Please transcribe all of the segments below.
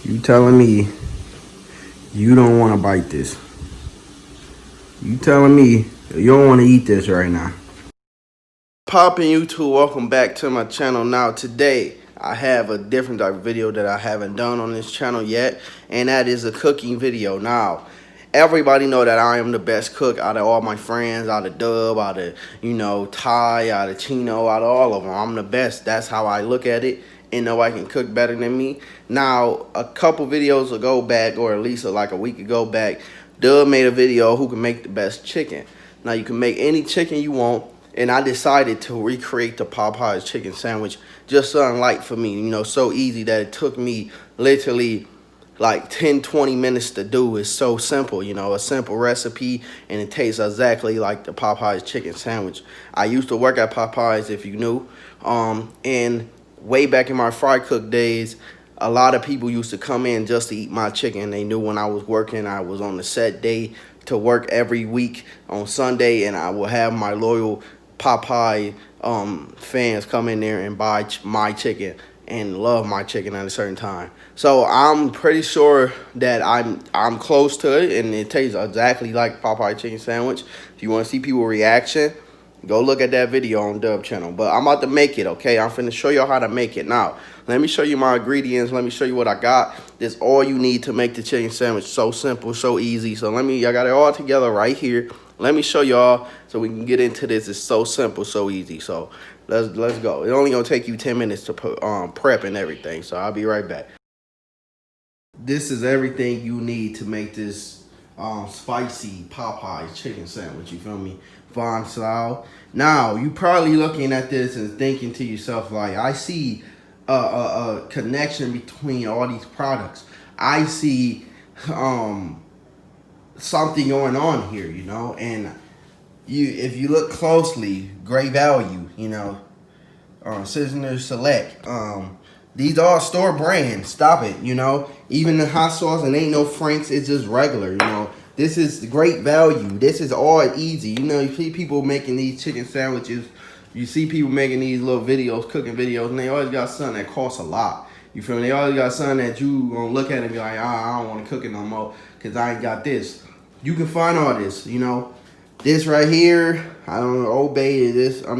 You telling me you don't want to bite this? You telling me you don't want to eat this right now? Poppin' YouTube, welcome back to my channel. Now today I have a different type of video that I haven't done on this channel yet, and that is a cooking video. Now everybody know that I am the best cook out of all my friends, out of Dub, out of Ty, out of Chino, out of all of them. I'm the best. That's how I look at it, and nobody can cook better than me. Now a couple videos ago back, or at least like a week ago back, Dub made a video who can make the best chicken. Now you can make any chicken you want, and I decided to recreate the Popeyes chicken sandwich. Just something light for me, so easy that it took me literally like 10-20 minutes to do. It's so simple, a simple recipe, and it tastes exactly like the Popeyes chicken sandwich. I used to work at Popeyes, if you knew, and way back in my fry cook days, a lot of people used to come in just to eat my chicken. They knew when I was working, I was on the set day to work every week on Sunday, and I will have my loyal Popeye fans come in there and buy my chicken and love my chicken at a certain time. So I'm pretty sure that I'm close to it, and it tastes exactly like Popeye chicken sandwich. If you want to see people's reaction, go look at that video on Dub channel. But I'm about to make it, okay? I'm finna show y'all how to make it. Now, let me show you my ingredients. Let me show you what I got. This all you need to make the chicken sandwich. So simple, so easy. So I got it all together right here. Let me show y'all so we can get into this. It's so simple, so easy. So let's go. It's only gonna take you 10 minutes to put prep and everything. So I'll be right back. This is everything you need to make this spicy Popeyes chicken sandwich. You feel me? Von style. Now you probably looking at this and thinking to yourself, like, I see a connection between all these products. I see something going on here, and if you look closely, great value, Sizzler Select, these are store brands. Stop it, even the hot sauce, and ain't no Frank's, it's just regular, this is great value. This is all easy. You see people making these chicken sandwiches, you see people making these little videos, cooking videos, and they always got something that costs a lot. You feel me? They always got something that you gonna look at and be like, I don't want to cook it no more because I ain't got this. You can find all this, This right here, I don't know, Obey this. I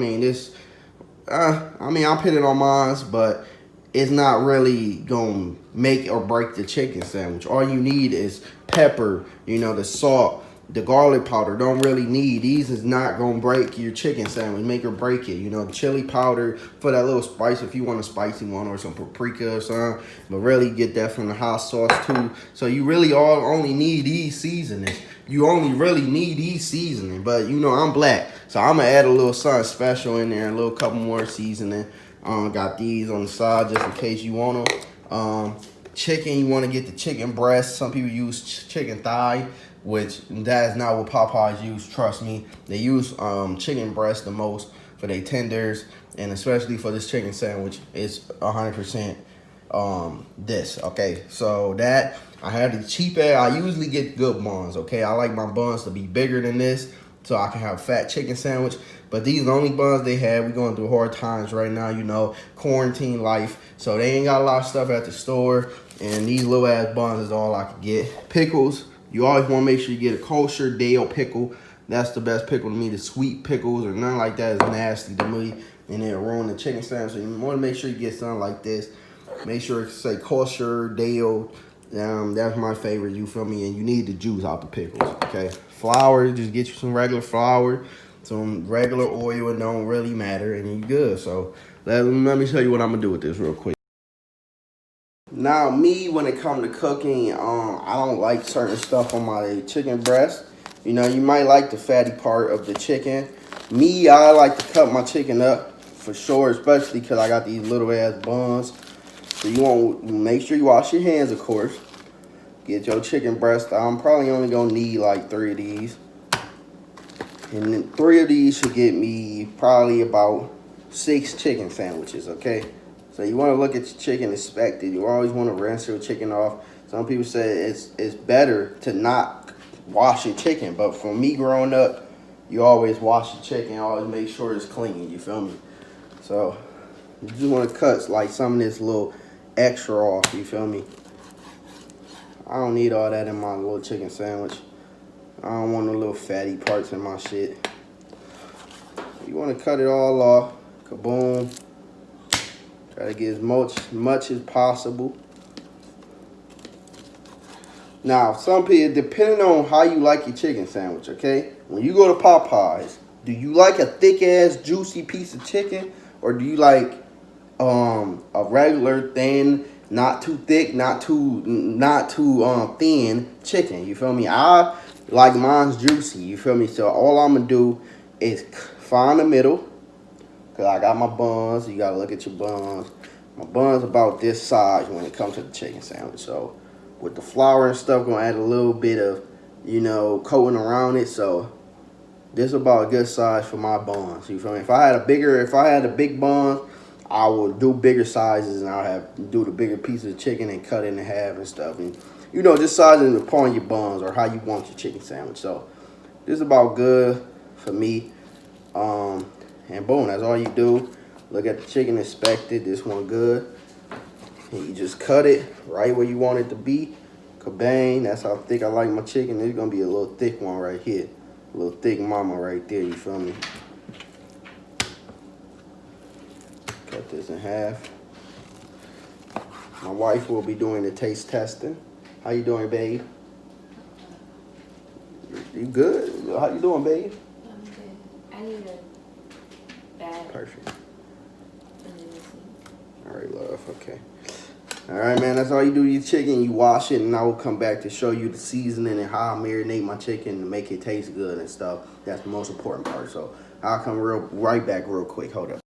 put it on mine, but it's not really gonna make or break the chicken sandwich. All you need is pepper, the salt, the garlic powder. Don't really need. These is not gonna break your chicken sandwich, make or break it. The chili powder for that little spice if you want a spicy one, or some paprika or something. But really get that from the hot sauce too. So you really only need these seasonings. You only really need these seasoning. But I'm black, so I'm gonna add a little something special in there, a little couple more seasoning. Got these on the side just in case you want them. Chicken, you want to get the chicken breast. Some people use chicken thigh, which that is not what Popeyes use. Trust me, they use chicken breast the most for their tenders, and especially for this chicken sandwich, it's 100% this. Okay, so that I had the cheap ass. I usually get good buns. Okay, I like my buns to be bigger than this, so I can have a fat chicken sandwich. But these are the only buns they have. We're going through hard times right now, quarantine life. So they ain't got a lot of stuff at the store. And these little ass buns is all I could get. Pickles, you always want to make sure you get a kosher Dale pickle. That's the best pickle to me. The sweet pickles or nothing like that is nasty to me. And it'll ruin the chicken sandwich. So you want to make sure you get something like this. Make sure it say kosher Dale. That's my favorite, you feel me? And you need the juice out the pickles, okay? Flour, just get you some regular flour. Some regular oil, it don't really matter, and you good. So let me show you what I'm gonna do with this real quick. Now, me, when it comes to cooking, I don't like certain stuff on my chicken breast. You might like the fatty part of the chicken. Me, I like to cut my chicken up for sure, especially because I got these little ass buns. So you want to make sure you wash your hands, of course. Get your chicken breast. I'm probably only gonna need like 3 of these. And then 3 of these should get me probably about 6 chicken sandwiches, okay? So you want to look at your chicken, inspect it. You always want to rinse your chicken off. Some people say it's better to not wash your chicken. But for me growing up, you always wash your chicken. Always make sure it's clean, you feel me? So you just want to cut like some of this little extra off, you feel me? I don't need all that in my little chicken sandwich. I don't want no little fatty parts in my shit. You want to cut it all off. Kaboom. Try to get as much as possible. Now, some people, depending on how you like your chicken sandwich, okay? When you go to Popeyes, do you like a thick-ass, juicy piece of chicken? Or do you like a regular, thin, not too thick, not too thin chicken? You feel me? I like mine's juicy, you feel me? So all I'm going to do is find the middle. Because I got my buns. You got to look at your buns. My bun's about this size when it comes to the chicken sandwich. So with the flour and stuff, gonna add a little bit of, you know, coating around it. So this is about a good size for my buns. You feel me? If I had the big buns, I would do bigger sizes, and I'll do the bigger pieces of chicken and cut it in half and stuff. And you know, just sizing upon your buns or how you want your chicken sandwich. So this is about good for me. And boom, that's all you do. Look at the chicken, inspect it. This one good. And you just cut it right where you want it to be. Kabang. That's how thick I like my chicken. It's going to be a little thick one right here. A little thick mama right there. You feel me? Cut this in half. My wife will be doing the taste testing. How you doing, babe? You good? How you doing, babe? I'm good. I need a bag. Perfect. All right, love. Okay. All right, man. That's all you do to your chicken. You wash it, and I will come back to show you the seasoning and how I marinate my chicken to make it taste good and stuff. That's the most important part. So I'll come right back real quick. Hold up.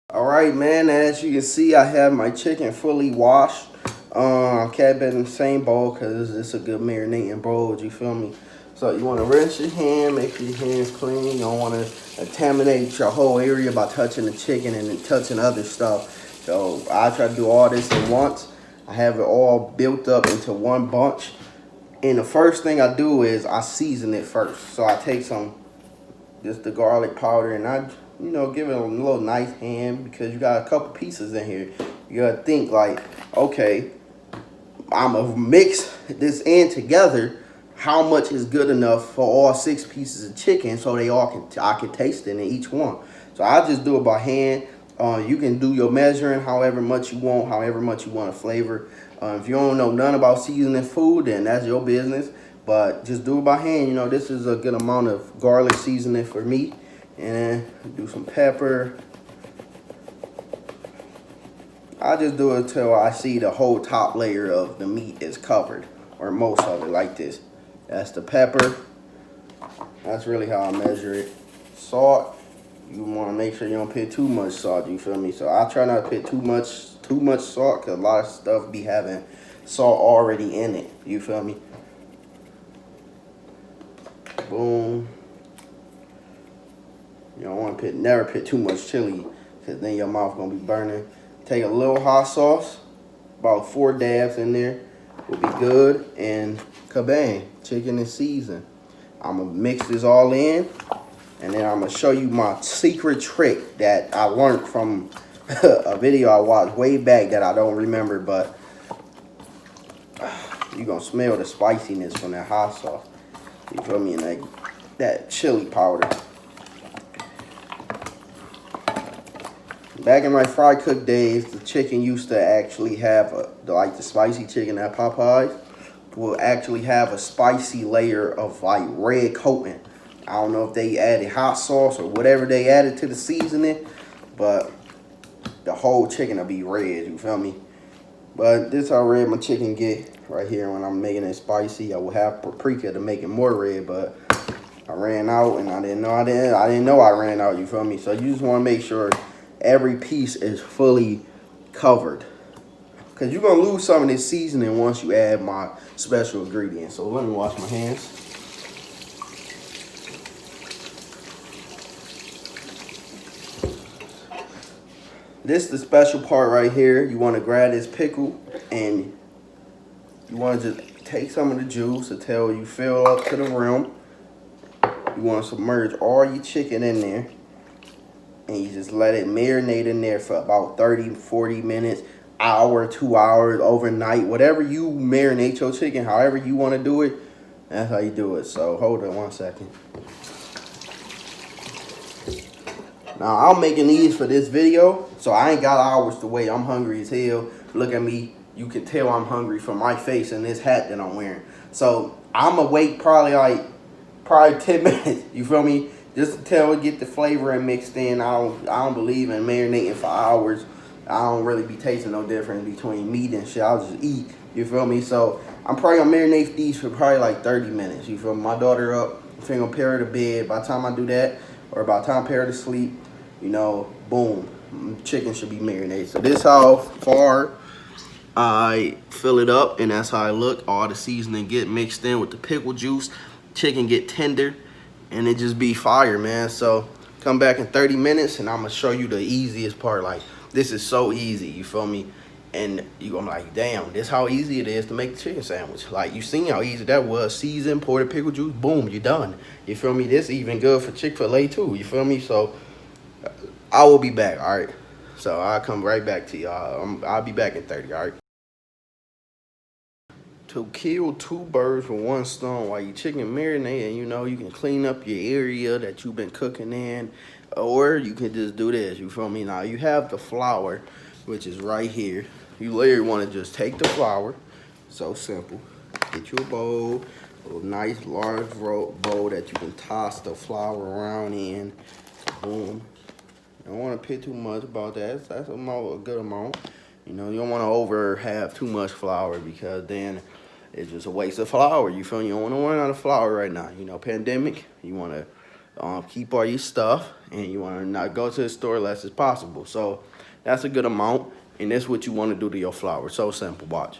All right, man. As you can see, I have my chicken fully washed. I kept it in the same bowl because it's a good marinating bowl. You feel me? So you want to rinse your hand, make sure your hands clean. You don't want to contaminate your whole area by touching the chicken and then touching other stuff. So I try to do all this at once. I have it all built up into one bunch. And the first thing I do is I season it first. So I take just the garlic powder, and I, you know, give it a little nice hand because you got a couple pieces in here. You got to think like, okay, I'm going to mix this in together. How much is good enough for all 6 pieces of chicken so I can taste it in each one. So I just do it by hand. You can do your measuring however much you want to flavor. If you don't know none about seasoning food, then that's your business. But just do it by hand. You know, this is a good amount of garlic seasoning for me. And do some pepper. I just do it till I see the whole top layer of the meat is covered, or most of it, like this. That's the pepper. That's really how I measure it. Salt. You want to make sure you don't put too much salt, you feel me? So I try not to put too much salt because a lot of stuff be having salt already in it, you feel me? Boom. You don't want to never put too much chili because then your mouth going to be burning. Take a little hot sauce, about 4 dabs in there will be good, and kabang, chicken is seasoned. I'm going to mix this all in. And then I'm going to show you my secret trick that I learned from a video I watched way back that I don't remember. But you're going to smell the spiciness from that hot sauce. You feel me? And that chili powder. Back in my fry cook days, the chicken used to actually have, like the spicy chicken at Popeyes, will actually have a spicy layer of like red coating. I don't know if they added hot sauce or whatever they added to the seasoning, but the whole chicken will be red, you feel me? But this is how red my chicken get right here when I'm making it spicy. I will have paprika to make it more red, but I ran out and I didn't know I ran out, you feel me? So you just want to make sure every piece is fully covered. Because you're going to lose some of this seasoning once you add my special ingredients. So let me wash my hands. This is the special part right here. You want to grab this pickle and you want to just take some of the juice until you fill up to the rim. You want to submerge all your chicken in there. And you just let it marinate in there for about 30-40 minutes. hour, 2 hours, overnight, whatever you marinate your chicken, however you want to do it, that's how you do it. So hold on 1 second. Now I'm making these for this video, so I ain't got hours to wait. I'm hungry as hell. Look at me. You can tell I'm hungry from my face and this hat that I'm wearing. So I'm gonna wait probably 10 minutes. You feel me? Just until it get the flavor and mixed in. I don't believe in marinating for hours. I don't really be tasting no difference between meat and shit. I'll just eat. You feel me? So I'm probably gonna marinate these for probably like 30 minutes. You feel me? My daughter up. I'm finna pair her to bed. By the time I do that, or by the time I pair her to sleep, you know, boom, chicken should be marinated. So this how far I fill it up, and that's how I look. All the seasoning get mixed in with the pickle juice. Chicken get tender, and it just be fire, man. So come back in 30 minutes, and I'm gonna show you the easiest part. Like, this is so easy, you feel me? And you gonna be like, damn, this how easy it is to make the chicken sandwich. Like, you seen how easy that was. Season, pour the pickle juice, boom, you're done. You feel me? This even good for Chick-fil-A too, you feel me? So I will be back, all right? So I'll come right back to y'all. I'll be back in 30, all right? To kill 2 birds with 1 stone while you chicken marinating, you know, you can clean up your area that you've been cooking in, or you can just do this, you feel me? Now, you have the flour, which is right here. You literally want to just take the flour, so simple. Get you a bowl, a nice large bowl that you can toss the flour around in. Boom. You don't want to pit too much about that. That's a good amount. You know, you don't want to have too much flour, because then it's just a waste of flour. You feel me? You don't want to run out of flour right now. You know, pandemic, you want to keep all your stuff, and you want to not go to the store less as possible. So that's a good amount, and that's what you want to do to your flour. So simple, watch.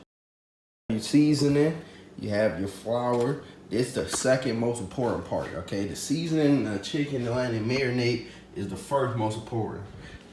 You seasoning, you have your flour. It's the second most important part, okay? The seasoning, the chicken, and marinate is the first most important.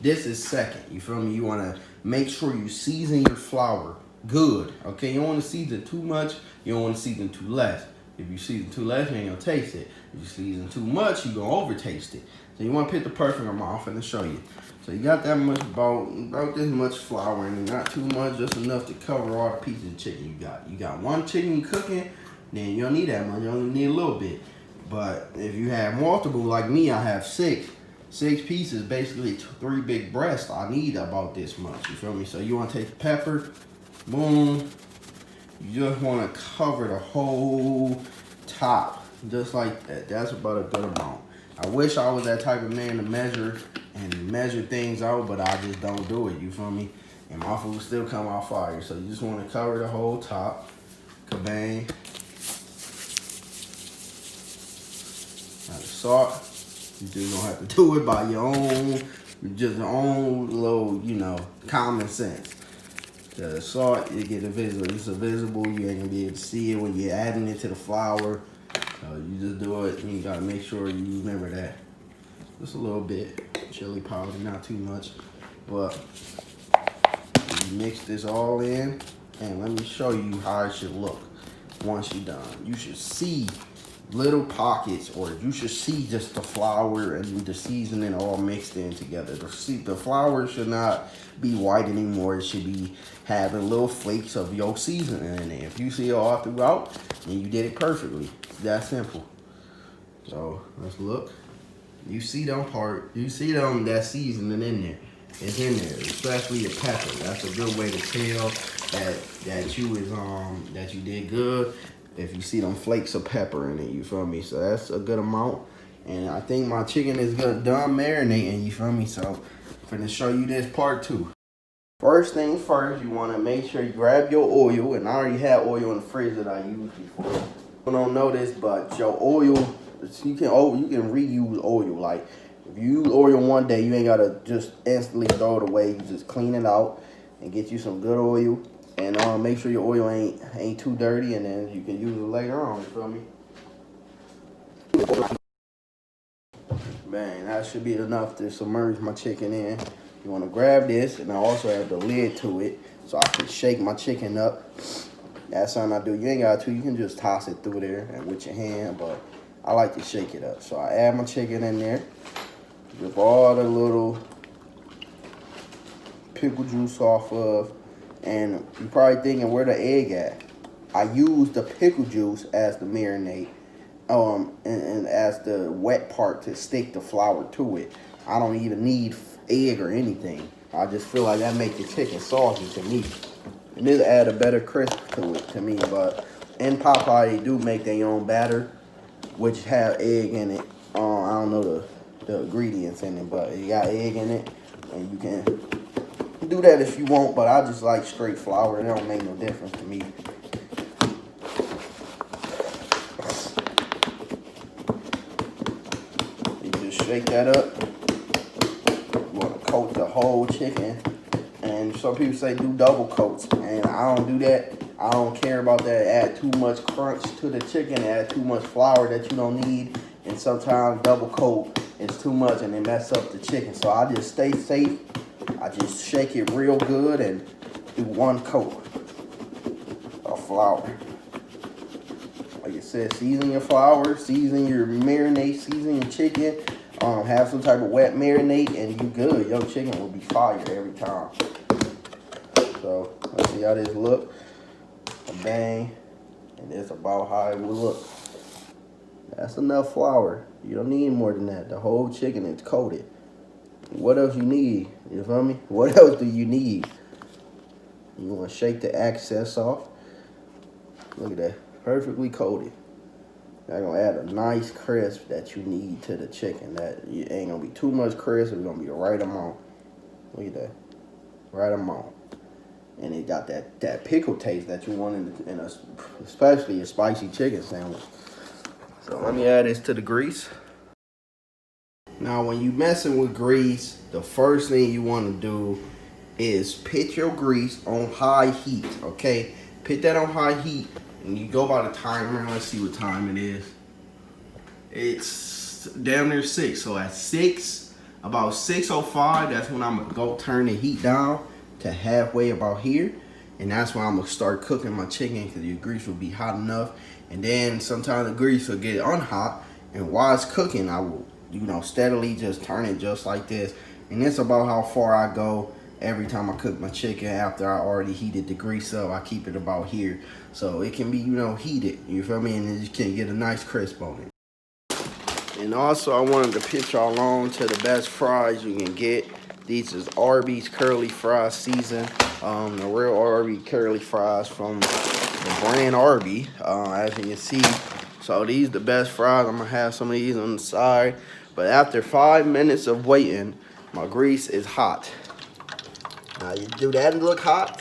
This is second, you feel me? You want to make sure you season your flour good, okay? You don't want to season too much, you don't want to season too less. If you season too less, you ain't gonna taste it. If you season too much, you gonna over taste it. So you want to pick the perfect amount. I'm finna show you. So you got that much, about this much flour, and not too much, just enough to cover all the pieces of chicken you got. You got 1 chicken you cooking, then you don't need that much, you only need a little bit. But if you have multiple, like me, I have 6 pieces, basically 3 big breasts. I need about this much, you feel me? So you want to take the pepper, boom. You just want to cover the whole top, just like that. That's about a good amount. I wish I was that type of man to measure things out, but I just don't do it, you feel me? And my food still come out fire. So you just want to cover the whole top. Kabang. Now the salt, you just gonna have to do it by your own little, you know, common sense. The salt, you get invisible. It's invisible. You ain't gonna be able to see it when you're adding it to the flour. So you just do it, and you gotta make sure you remember that. Just a little bit. Chili powder, not too much. But you mix this all in, and let me show you how it should look once you're done. You should see little pockets, or you should see just the flour and the seasoning all mixed in together. The flour should not be white anymore. It should be having little flakes of your seasoning in there. If you see it all throughout, then you did it perfectly. It's that simple. So let's look. You see that seasoning in there. It's in there, especially the pepper. That's a good way to tell that you did good. If you see them flakes of pepper in it, you feel me? So that's a good amount. And I think my chicken is done marinating, you feel me? So I'm gonna show you this part 2. First things first, you wanna make sure you grab your oil, and I already had oil in the fridge that I used before. You don't know this, but your oil, you can reuse oil. Like, if you use oil one day, you ain't gotta just instantly throw it away. You just clean it out and get you some good oil. And make sure your oil ain't too dirty, and then you can use it later on, you feel me? Man, that should be enough to submerge my chicken in. You want to grab this, and I also have the lid to it, so I can shake my chicken up. That's something I do. You ain't got to. You can just toss it through there and with your hand, but I like to shake it up. So I add my chicken in there with all the little pickle juice off of And you're probably thinking, where the egg at? I use the pickle juice as the marinade, and as the wet part to stick the flour to it. I don't even need egg or anything. I just feel like that makes the chicken saucy to me. And this add a better crisp to it to me. But in Popeye, they do make their own batter, which have egg in it. I don't know the ingredients in it, but it got egg in it, and you can do that if you want. But I just like straight flour. It don't make no difference to me. You just shake that up. You want to coat the whole chicken. And some people say do double coats, and I don't do that. I don't care about that. Add too much crunch to the chicken, add too much flour that you don't need, and sometimes double coat is too much and it mess up the chicken. So I just stay safe. I just shake it real good and do one coat of flour. Like I said, season your flour, season your marinade, season your chicken. Have some type of wet marinade, and you good. Your chicken will be fire every time. So let's see how this look. Bang, and it's about how it will look. That's enough flour. You don't need more than that. The whole chicken is coated. What else you need? You feel me? What else do you need? You want to shake the excess off. Look at that, perfectly coated. That's gonna add a nice crisp that you need to the chicken. That it ain't gonna be too much crisp. It's gonna be the right amount. Look at that, right amount. And it got that pickle taste that you want especially a spicy chicken sandwich. So let me add this to the grease. Now, when you messing with grease, the first thing you want to do is put your grease on high heat. Okay, put that on high heat, and you go by the timer. Let's see what time it is. It's damn near 6. So at 6, about 6:05, that's when I'm gonna go turn the heat down to halfway about here, and that's when I'm gonna start cooking my chicken, because your grease will be hot enough. And then sometimes the grease will get unhot, and while it's cooking, I will, steadily just turn it just like this. And that's about how far I go every time I cook my chicken. After I already heated the grease up, I keep it about here, so it can be heated, you feel me, and you can get a nice crisp on it. And also, I wanted to pitch y'all on to the best fries you can get. These is Arby's curly fries season. The real Arby's curly fries from the brand Arby, as you can see. So these the best fries. I'm gonna have some of these on the side. But after 5 minutes of waiting, my grease is hot. Now, do that look hot?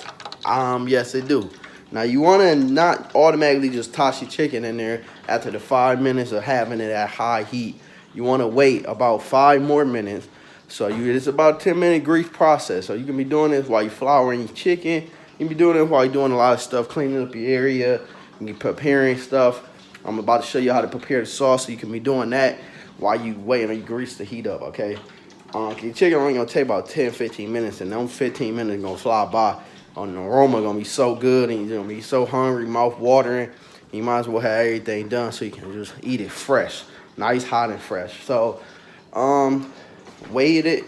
Yes, it do. Now, you wanna not automatically just toss your chicken in there after the 5 minutes of having it at high heat. You wanna wait about 5 more minutes. So it's about a 10-minute grease process. So you can be doing this while you're flouring your chicken. You can be doing it while you're doing a lot of stuff, cleaning up your area. You can be preparing stuff. I'm about to show you how to prepare the sauce, so you can be doing that while you waiting on your grease to heat up, okay? Your chicken only gonna take about 10-15 minutes, and those 15 minutes gonna fly by. The aroma gonna be so good, and you're gonna be so hungry, mouth watering. You might as well have everything done so you can just eat it fresh, nice, hot, and fresh. So, wait it.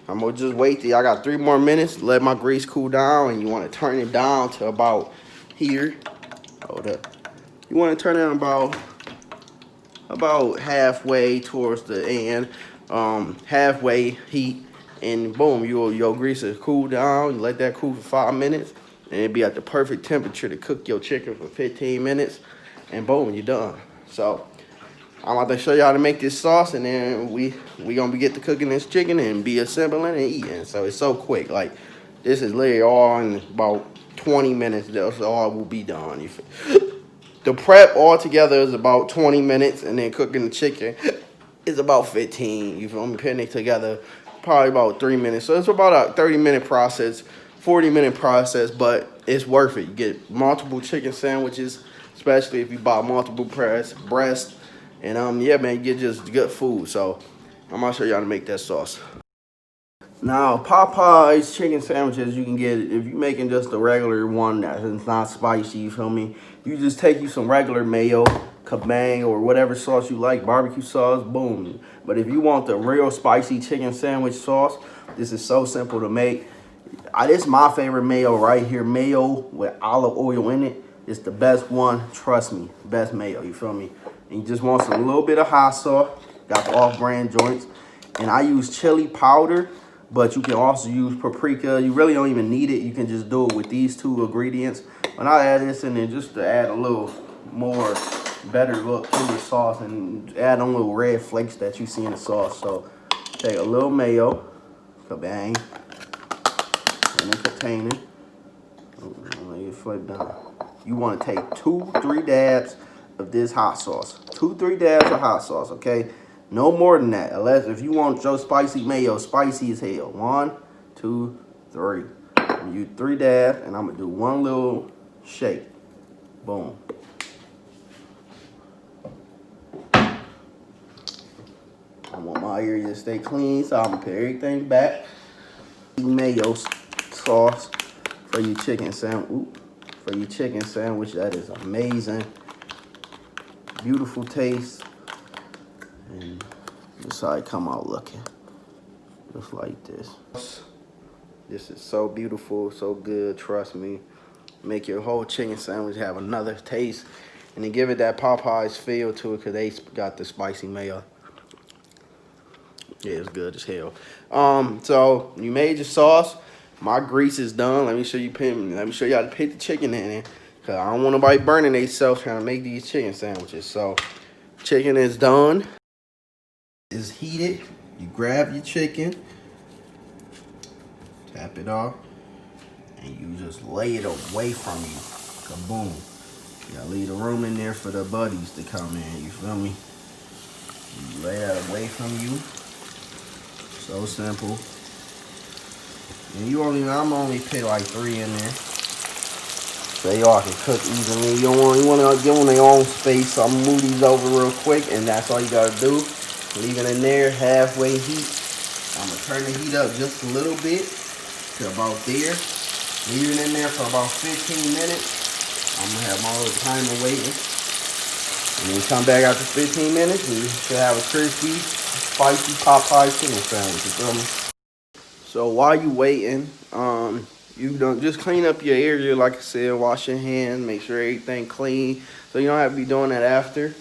I'm gonna just wait till I got 3 more minutes. Let my grease cool down, and you want to turn it down to about here. Hold up. You want to turn it about halfway towards the end, halfway heat, and boom, your grease is cool down. You let that cool for 5 minutes, and it'll be at the perfect temperature to cook your chicken for 15 minutes, and boom, you're done. So I'm about to show you how to make this sauce, and then we gonna get to cooking this chicken and be assembling and eating. So it's so quick. Like, this is literally all in about 20 minutes. That's all will be done. The prep altogether is about 20 minutes, and then cooking the chicken is about 15. You feel me? Putting it together probably about 3 minutes. So it's about a 30-minute process, 40-minute process, but it's worth it. You get multiple chicken sandwiches, especially if you buy multiple breasts. And yeah, man, you get just good food. So I'm gonna show you how to make that sauce. Now, Popeyes chicken sandwiches, you can get, if you're making just a regular one that is not spicy, you feel me? You just take you some regular mayo, kabang, or whatever sauce you like, barbecue sauce, boom. But if you want the real spicy chicken sandwich sauce, this is so simple to make. This is my favorite mayo right here. Mayo with olive oil in it. It's the best one. Trust me. Best mayo. You feel me? And you just want some little bit of hot sauce. Got the off-brand joints. And I use chili powder, but you can also use paprika. You really don't even need it. You can just do it with these two ingredients. And I add this in there just to add a little more better look to the sauce and add on little red flakes that you see in the sauce. So take a little mayo, kabang, in a container. Let it flip down. You want to take 2-3 dabs of this hot sauce. 2-3 dabs of hot sauce, okay? No more than that, unless if you want your spicy mayo spicy as hell. 1, 2, 3. You 3 dabs, and I'm gonna do one little shake. Boom. I want my area to stay clean, so I'm gonna put everything back. Mayo sauce for your chicken sandwich. For your chicken sandwich, that is amazing. Beautiful taste. And this is how it come out looking. Just like this. This is so beautiful, so good, trust me. Make your whole chicken sandwich have another taste. And then give it that Popeyes feel to it because they got the spicy mayo. Yeah, it's good as hell. So you made your sauce. My grease is done. Let me show you how to put the chicken in it. Cause I don't want nobody burning themselves trying to make these chicken sandwiches. So chicken is done. Is heated. You grab your chicken, tap it off, and you just lay it away from you. Kaboom. You gotta leave the room in there for the buddies to come in. You feel me? You lay that away from you. So simple. And I'm only put like 3 in there. So y'all can cook easily. You want to give them their own space. So I'm gonna move these over real quick, and that's all you gotta do. Leave it in there, halfway heat. I'm gonna turn the heat up just a little bit to about there. Leave it in there for about 15 minutes. I'm gonna have my little timer waiting. And then come back after 15 minutes, and you should have a crispy, spicy Popeyes chicken sandwich. You feel me? So while you waiting, you don't just clean up your area, like I said, wash your hands, make sure everything clean. So you don't have to be doing that after.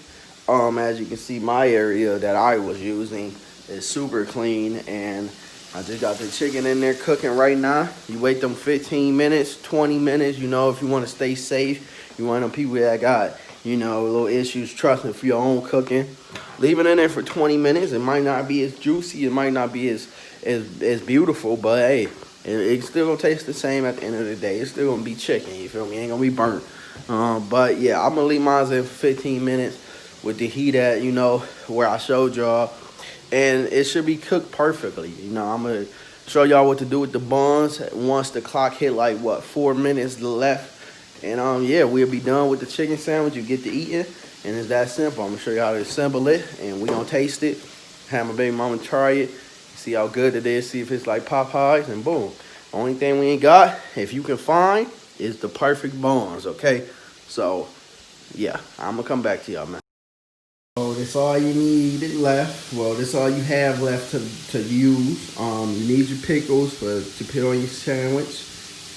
As you can see, my area that I was using is super clean, and I just got the chicken in there cooking right now. You wait them 15 minutes, 20 minutes, if you want to stay safe. You want them people that got, little issues trusting for your own cooking. Leave it in there for 20 minutes. It might not be as juicy, it might not be as beautiful, but hey, it's still gonna taste the same at the end of the day. It's still gonna be chicken, you feel me? It ain't gonna be burnt. But yeah, I'm gonna leave mine in for 15 minutes with the heat at, where I showed y'all. And it should be cooked perfectly. I'm gonna show y'all what to do with the buns once the clock hit 4 minutes left. And yeah, we'll be done with the chicken sandwich. You get to eating, and it's that simple. I'm gonna show you how to assemble it, and we gonna taste it. Have my baby mama try it, see how good it is, see if it's like Popeyes, and boom. Only thing we ain't got, if you can find, is the perfect buns, okay? So, yeah, I'm gonna come back to y'all, man. So that's all you need left. Well, that's all you have left to use. You need your pickles to put on your sandwich.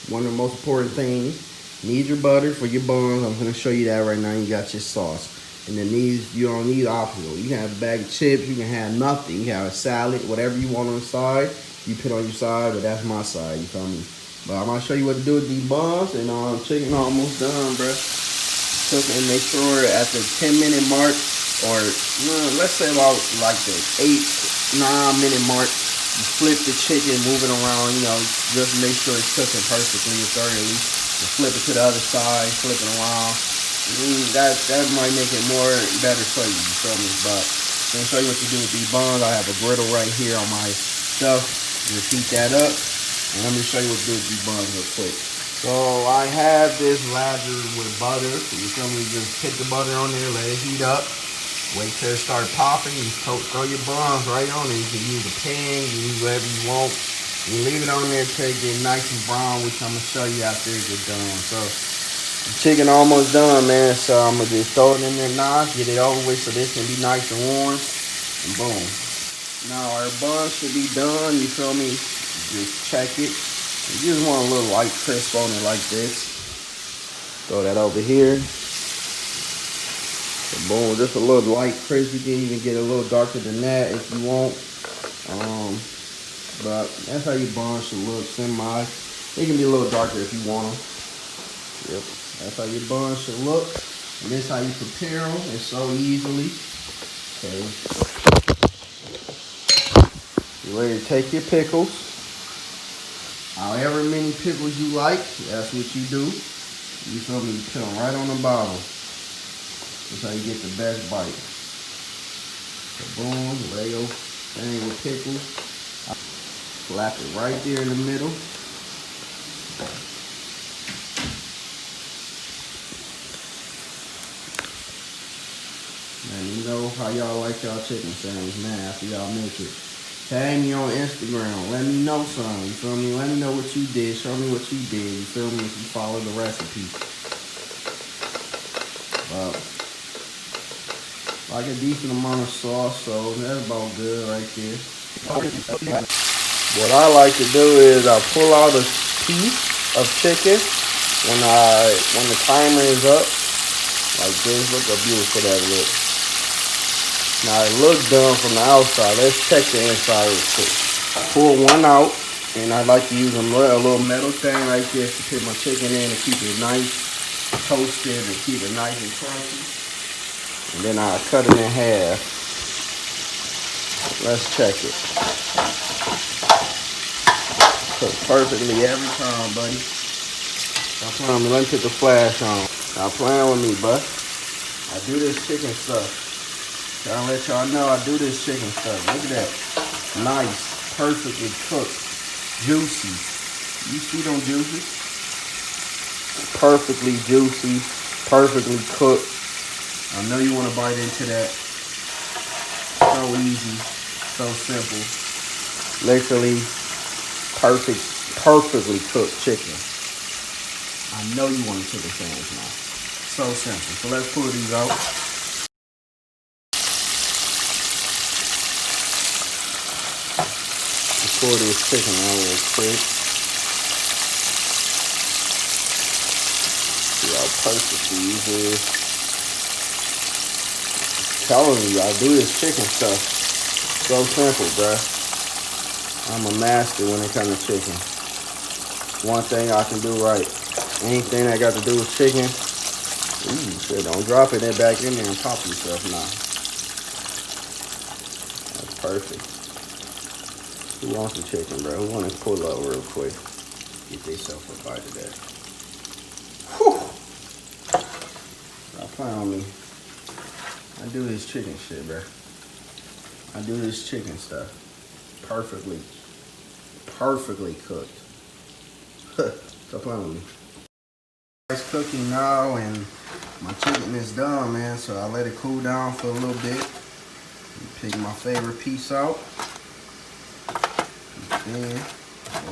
One of the most important things. You need your butter for your buns. I'm gonna show you that right now. You got your sauce. And then these, you don't need optional. You can have a bag of chips. You can have nothing. You can have a salad, whatever you want on the side. You put on your side, but that's my side. You feel me? But I'm gonna show you what to do with these buns. And chicken almost done, bruh. Cook and make sure at the 10-minute mark, or let's say about like the 8-9 minute mark, you flip the chicken, move it around. Just make sure it's cooking perfectly and thoroughly. You flip it to the other side, flip it around. That might make it better for you. You feel me? But I'm gonna show you what to do with these buns. I have a griddle right here on my stuff. Just heat that up, and let me show you what to do with these buns real quick. So I have this lather with butter. You feel me? Just put the butter on there, let it heat up. Wait till it start popping. You throw your buns right on it. You can use a pan, you can use whatever you want. You leave it on there till it get nice and brown, which I'm gonna show you after it gets done. So the chicken almost done, man. So I'm gonna just throw it in there now, get it over with so this can be nice and warm. And boom. Now our buns should be done, you feel me? Just check it. You just want a little light crisp on it like this. Throw that over here. So boom, just a little light crisp. You can even get a little darker than that if you want. But that's how your buns should look, semi. It can be a little darker if you want them. Yep, that's how your buns should look. And this is how you prepare them. It's so easily. Okay. You're ready to take your pickles. However many pickles you like, that's what you do. You feel me? You put them right on the bottom. That's how you get the best bite. So boom, lay your thing with pickles. Slap it right there in the middle. Let me know how y'all like y'all chicken sandwich, man, after y'all make it. Tag me on Instagram. Let me know something. You feel me? Let me know what you did. Show me what you did. You feel me? If you follow the recipe. Like a decent amount of sauce, so that's about good right there. What I like to do is I pull out a piece of chicken when the timer is up. Like this. Look how beautiful that looks. Now it looks done from the outside. Let's check the inside real quick. Pull one out, and I like to use a little metal thing like this to put my chicken in and keep it nice, toasted, and keep it nice and crunchy. And then I cut it in half. Let's check it. Cook perfectly every time, buddy. Stop playing with me. Let me put the flash on. Stop playing with me, bud. I do this chicken stuff. Trying to let y'all know I do this chicken stuff. Look at that. Nice, perfectly cooked, juicy. You see them juices? Perfectly juicy, perfectly cooked. I know you want to bite into that. So easy, so simple. Literally perfectly cooked chicken. I know you want a chicken sandwich now. So simple. So let's pull these out. Let's pour this chicken out real quick. See how perfect these is. Telling you, I do this chicken stuff. So simple, bruh. I'm a master when it comes to chicken. One thing I can do right. Anything that got to do with chicken, ooh, shit, don't drop it back in there and pop yourself now. That's perfect. Who wants some chicken, bro? Who want to pull up real quick? Get themselves a bite of that. Whew. Stop playing on me. I do this chicken shit, bro. I do this chicken stuff. Perfectly cooked. Stop playing with me. It's cooking now and my chicken is done, man. So I let it cool down for a little bit. Pick my favorite piece out. Then,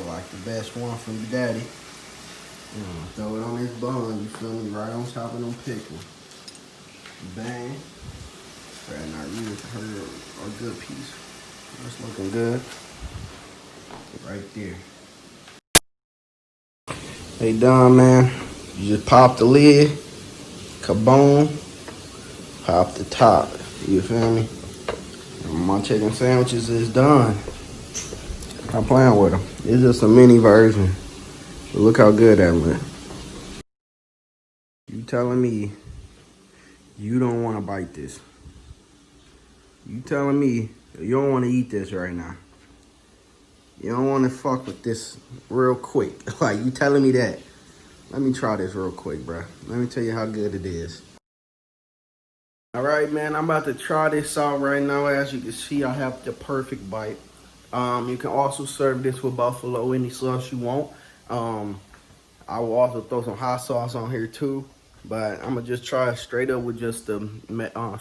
like the best one from your daddy. Throw it on this bun, you feel me? Right on top of them pickles. Bang. Try not really hurt a good piece. That's looking good. Right there. They done, man. You just pop the lid. Kaboom. Pop the top. You feel me? And my chicken sandwiches is done. I'm playing with them. It's just a mini version. But look how good that look. You telling me you don't want to bite this? You telling me you don't want to eat this right now? You don't want to fuck with this real quick? Like, you telling me that? Let me try this real quick, bro. Let me tell you how good it is. All right, man. I'm about to try this out right now. As you can see, I have the perfect bite. You can also serve this with buffalo, any sauce you want. I will also throw some hot sauce on here too. But I'm going to just try it straight up with just the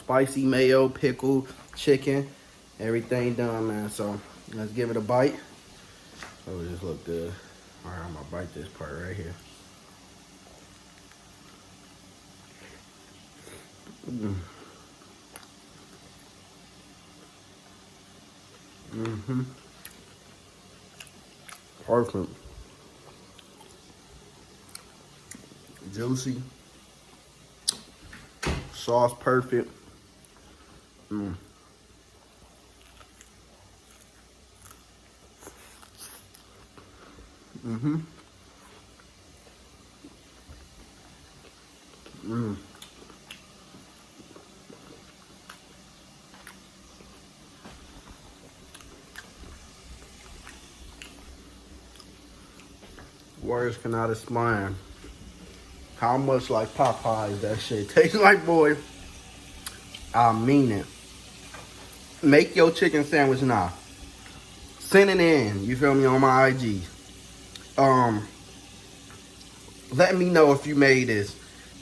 spicy mayo, pickle, chicken, everything done, man. So let's give it a bite. Oh, this look good. All right, I'm going to bite this part right here. Perfect. Juicy. Sauce perfect. Mm. Mm-hmm. Mm. Words cannot explain how much like Popeyes that shit tastes like, boy. I mean it. Make your chicken sandwich now. Send it in. You feel me on my IG. Let me know if you made this,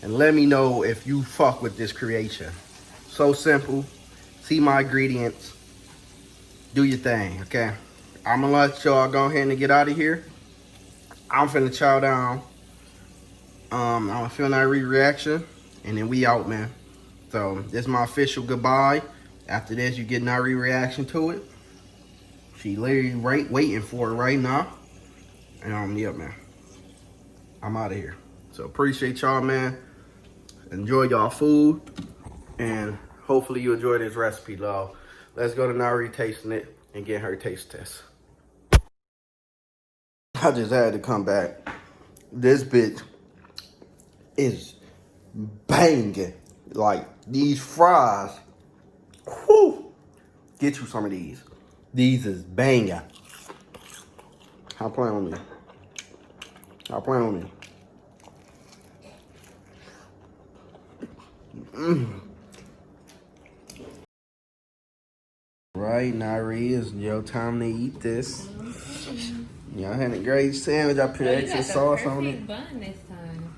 and let me know if you fuck with this creation. So simple. See my ingredients. Do your thing, okay? I'm gonna let y'all go ahead and get out of here. I'm finna chow down. I'm gonna film that reaction, and then we out, man. So this is my official goodbye. After this, you get an reaction to it. She literally waiting for it right now. And yeah, man. I'm out of here. So appreciate y'all, man. Enjoy y'all food. And hopefully you enjoy this recipe, love. Let's go to Nari tasting it and get her taste test. I just had to come back. This bitch is banging. Like, these fries. Whew. Get you some of these. These is banging. Stop playing with me. Stop playing with me. Right, Nari, it's your time to eat this. Y'all had a great sandwich. I put extra sauce on it. Bun this time.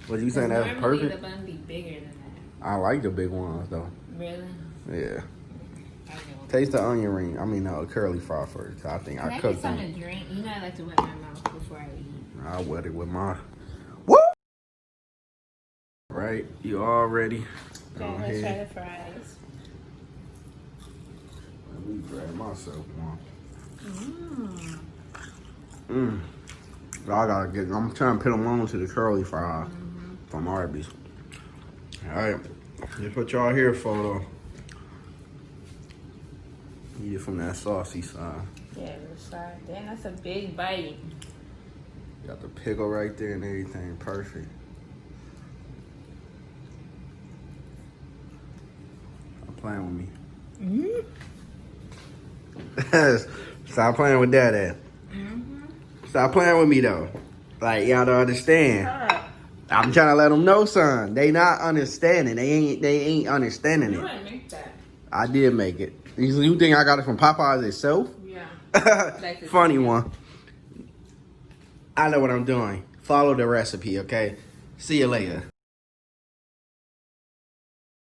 What you saying? That was Normally perfect? the bun be bigger than that. I like the big ones though. Really? Yeah. Taste the onion ring. I mean, curly fry first. I think Can I I cooked get them. something to drink? You know I like to wet my mouth before I eat. I wet it with my. Woo! Right, you all ready? Go Okay, let's try ahead. the fries. Let me grab myself one. I gotta get. I'm trying to put them on to the curly fries from Arby's. All right, just what y'all here for though. Eat it from that saucy side. Yeah, the side. Damn, that's a big bite. Got the pickle right there and everything. Perfect. Stop playing with me. Stop playing with that ass. Stop playing with me though. Like, y'all don't understand. I'm trying to let them know, son. They not understanding. They ain't understanding You it. didn't make that. I did make it. You think I got it from Popeyes itself? Yeah. Funny one. I know what I'm doing. Follow the recipe, okay? See you later.